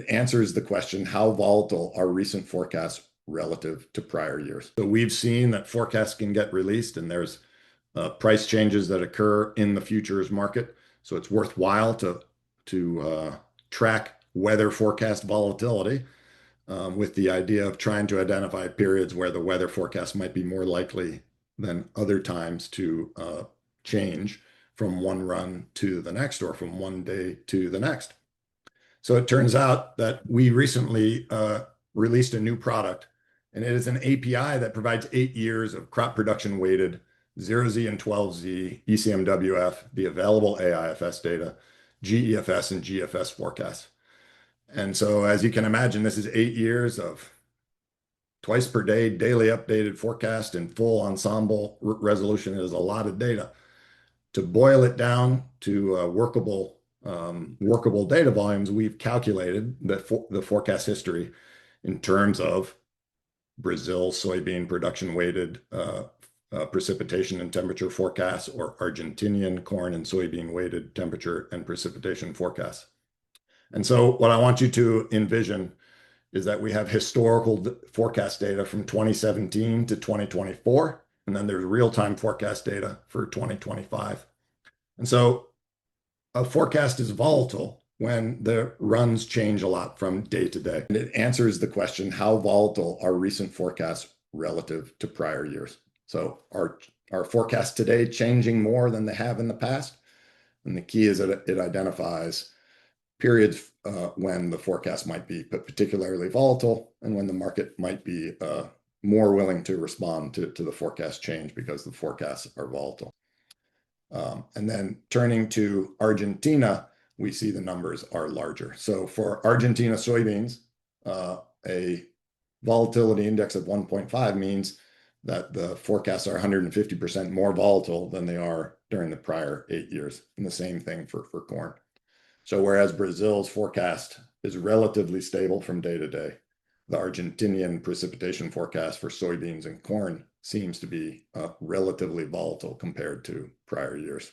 it answers the question, how volatile are recent forecasts relative to prior years? So we've seen that forecasts can get released and there's price changes that occur in the futures market. So it's worthwhile to track weather forecast volatility with the idea of trying to identify periods where the weather forecast might be more likely than other times to change from one run to the next or from one day to the next. So it turns out that we recently released a new product, and it is an API that provides 8 years of crop production weighted 0Z and 12Z ECMWF, the available AIFS data, GEFS and GFS forecasts. And so as you can imagine, this is 8 years of twice per day, daily updated forecast in full ensemble resolution. It is a lot of data. To boil it down to workable data volumes, we've calculated the forecast history in terms of Brazil soybean production weighted precipitation and temperature forecasts, or Argentinian corn and soybean weighted temperature and precipitation forecasts. And so what I want you to envision is that we have historical forecast data from 2017 to 2024, and then there's real-time forecast data for 2025. And so a forecast is volatile when the runs change a lot from day to day. And it answers the question, how volatile are recent forecasts relative to prior years? So are forecasts today changing more than they have in the past? And the key is that it identifies periods when the forecast might be particularly volatile and when the market might be more willing to respond to the forecast change because the forecasts are volatile. And then turning to Argentina, we see the numbers are larger. So for Argentina soybeans, a volatility index of 1.5 means that the forecasts are 150% more volatile than they are during the prior 8 years. And the same thing for corn. So whereas Brazil's forecast is relatively stable from day to day, the Argentinian precipitation forecast for soybeans and corn seems to be relatively volatile compared to prior years.